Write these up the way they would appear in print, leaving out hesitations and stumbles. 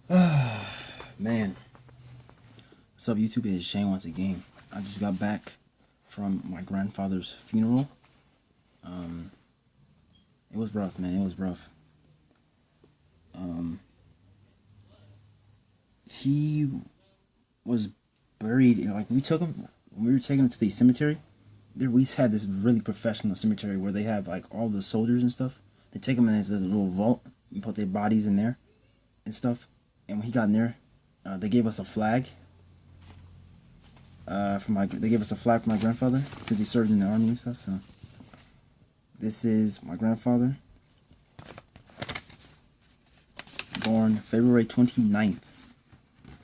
Man, what's up YouTube? It's Shane once again. I just got back from my grandfather's funeral. It was rough, man. It was rough. He was buried. Like we took him when we were taking him to the cemetery. There we had this really professional cemetery where they have like all the soldiers and stuff. They take them in this little vault and put their bodies in there and stuff. And when he got in there, they gave us a flag. They gave us a flag for my grandfather since he served in the army and stuff. So this is my grandfather, born February 29th.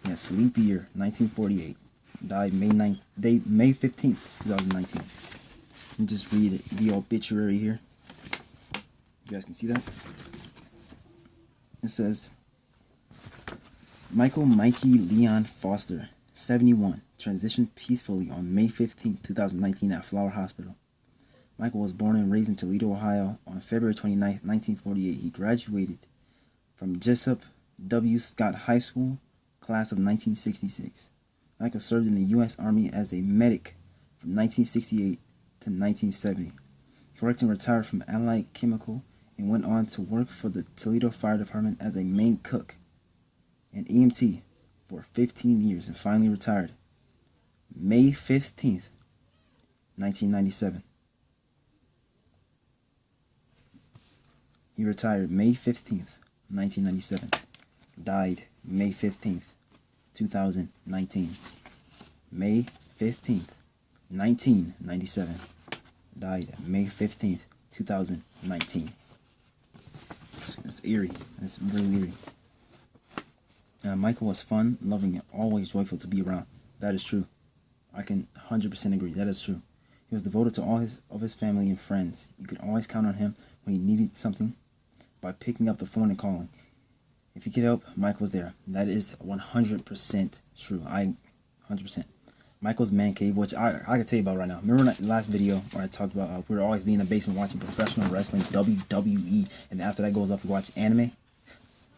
Yes, leap year 1948. Died May 15th, 2019. And just read the obituary here. You guys can see that. It says, Michael Mikey Leon Foster, 71, transitioned peacefully on May 15, 2019 at Flower Hospital. Michael was born and raised in Toledo, Ohio on February 29, 1948. He graduated from Jessup W. Scott High School, class of 1966. Michael served in the U.S. Army as a medic from 1968 to 1970. He worked and retired from Allied Chemical and went on to work for the Toledo Fire Department as a main cook and EMT for 15 years and finally retired May 15th, 1997. He retired May 15th, 1997. Died May 15th, 2019. May 15th, 1997. Died May 15th, 2019. It's eerie. It's really eerie. Michael was fun, loving, and always joyful to be around. That is true. I can 100% agree. That is true. He was devoted to all his family and friends. You could always count on him when he needed something by picking up the phone and calling. If he could help, Mike was there. That is 100% true. 100%. Michael's man cave, which I can tell you about right now. Remember that last video where I talked about we were always being in the basement watching professional wrestling, WWE, and after that goes off, we watch anime?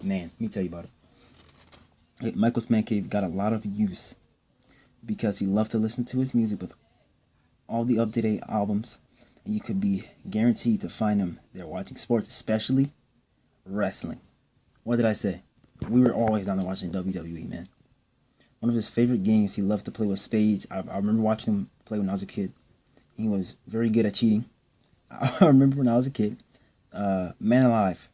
Man, let me tell you about it. Michael's man cave got a lot of use because he loved to listen to his music with all the up-to-date albums, and you could be guaranteed to find him there watching sports, especially wrestling. What did I say? We were always down there watching WWE, man. One of his favorite games he loved to play was spades. I remember watching him play when I was a kid. He was very good at cheating. I remember when I was a kid, Man Alive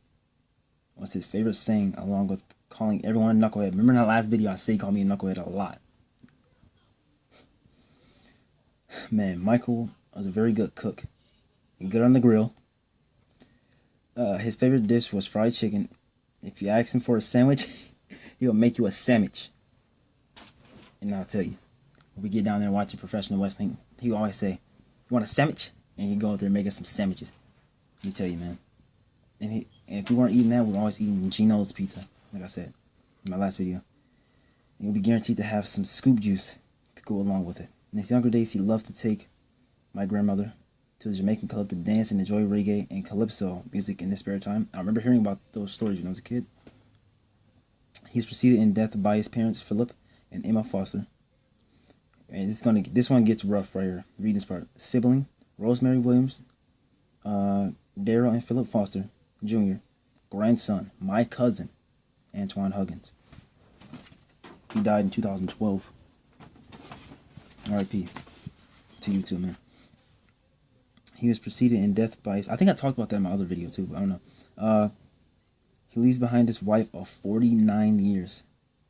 was his favorite saying, along with calling everyone a knucklehead. Remember in that last video I said he called me a knucklehead a lot. Man, Michael was a very good cook and good on the grill. His favorite dish was fried chicken. If you ask him for a sandwich, he'll make you a sandwich. And I'll tell you, when we get down there watching professional wrestling, he'll always say, "You want a sandwich?" And he'd go out there and make us some sandwiches. Let me tell you, man. And if we weren't eating that, we were always eating Gino's pizza, like I said in my last video. And you'll be guaranteed to have some scoop juice to go along with it. In his younger days, he loved to take my grandmother to the Jamaican club to dance and enjoy reggae and calypso music in his spare time. I remember hearing about those stories when I was a kid. He was preceded in death by his parents, Philip and Emma Foster. And this one gets rough right here. Read this part. Sibling, Rosemary Williams, Daryl and Philip Foster Jr. Grandson, my cousin, Antoine Huggins. He died in 2012. R.I.P. to you too, man. He was preceded in death by I think I talked about that in my other video too, but I don't know. He leaves behind his wife of 49 years,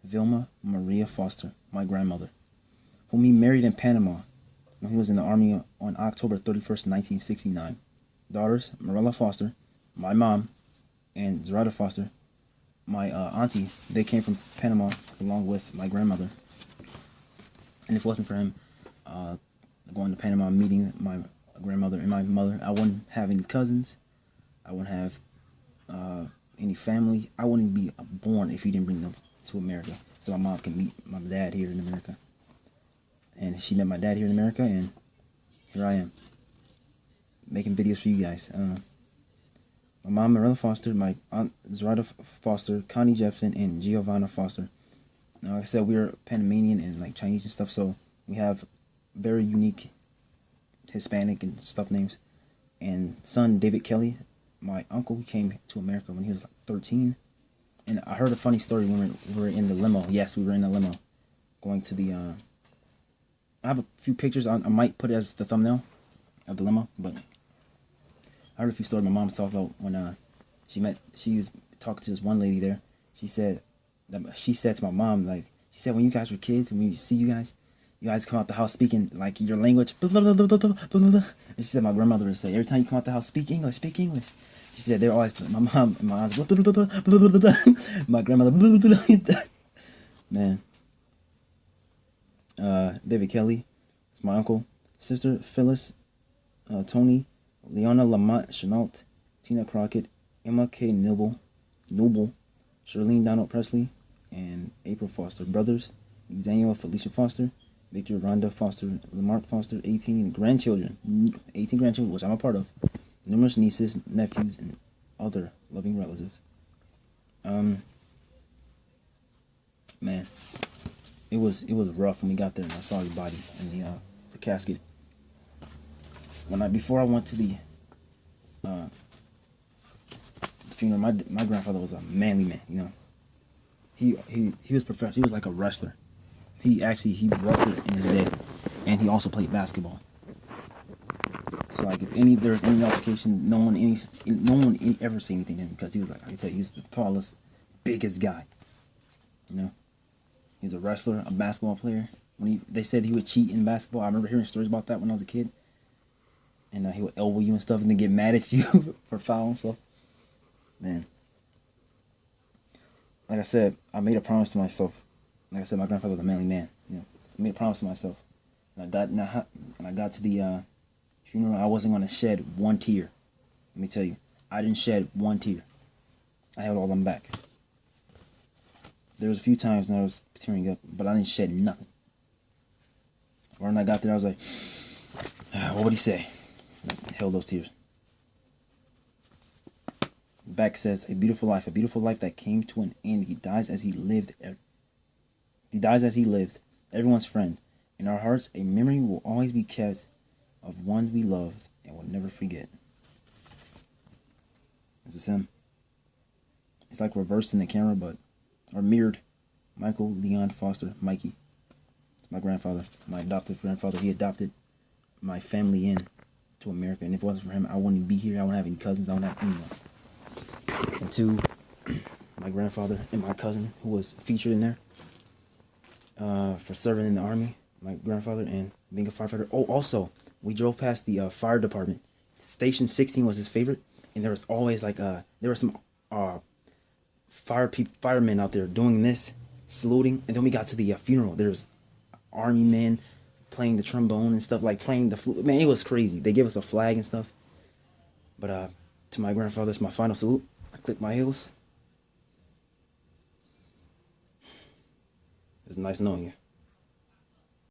Vilma Maria Foster, my grandmother, whom he married in Panama when he was in the Army on October 31st, 1969. Daughters, Marilla Foster, my mom, and Zerada Foster, my auntie. They came from Panama along with my grandmother. And if it wasn't for him going to Panama, meeting my grandmother and my mother, I wouldn't have any cousins. I wouldn't have any family. I wouldn't be born if he didn't bring them to America, so my mom can meet my dad here in America. And she met my dad here in America, and here I am making videos for you guys. my mom, Marilla Foster, my aunt, Zarada Foster, Connie Jepson, and Giovanna Foster. Now, like I said, we are Panamanian and like Chinese and stuff, so we have very unique Hispanic and stuff names. And son, David Kelly, my uncle, he came to America when he was like 13. And I heard a funny story when we were in the limo. Yes, we were in the limo going to the... I have a few pictures. I might put it as the thumbnail of the limo, but I heard a few stories my mom talked about when she was talking to this one lady there. She said to my mom, like, she said, when you guys were kids, when we see you guys come out the house speaking like your language. And she said my grandmother would say, every time you come out the house, speak English, speak English. She said they're always, my mom and my aunt, my grandmother, man. David Kelly, it's my uncle. Sister Phyllis, Tony, Leona Lamont Chenault, Tina Crockett, Emma K. Noble, Charlene Donald Presley, and April Foster. Brothers, Daniel Felicia Foster, Victor Rhonda Foster, Lamarck Foster, 18 grandchildren, which I'm a part of, numerous nieces, nephews, and other loving relatives. Man, it was rough when we got there and I saw his body in the casket. Before I went to the funeral, my grandfather was a manly man, you know. He was professional. He was like a wrestler. He wrestled in his day, and he also played basketball. So like if there was any altercation, no one ever said anything to him because he was like, I can tell you, he's the tallest, biggest guy. You know, he's a wrestler, a basketball player. They said he would cheat in basketball. I remember hearing stories about that when I was a kid. And he would elbow you and stuff, and then get mad at you for foul and stuff. Man, like I said, I made a promise to myself. Like I said, my grandfather was a manly man. You know, I made a promise to myself. When I got to the funeral, I wasn't gonna shed one tear. Let me tell you, I didn't shed one tear. I held all of them back. There was a few times when I was tearing up, but I didn't shed nothing. When I got there, I was like, what would he say? I held those tears. Back says, a beautiful life that came to an end. He dies as he lived. Everyone's friend. In our hearts, a memory will always be kept of one we loved and will never forget. This is him. It's like reversed in the camera, or mirrored. Michael Leon Foster, Mikey. It's my grandfather, my adoptive grandfather. He adopted my family in to America, and if it wasn't for him, I wouldn't be here. I wouldn't have any cousins. I wouldn't have anyone. And two, my grandfather and my cousin, who was featured in there for serving in the Army, my grandfather, and being a firefighter. Oh, also, we drove past the fire department. Station 16 was his favorite, and there was always like there were some firemen out there doing this, saluting, and then we got to the funeral. There was Army men playing the trombone and stuff, like playing the flute. Man, it was crazy. They gave us a flag and stuff. But to my grandfather, it's my final salute. I click my heels. It's nice knowing you.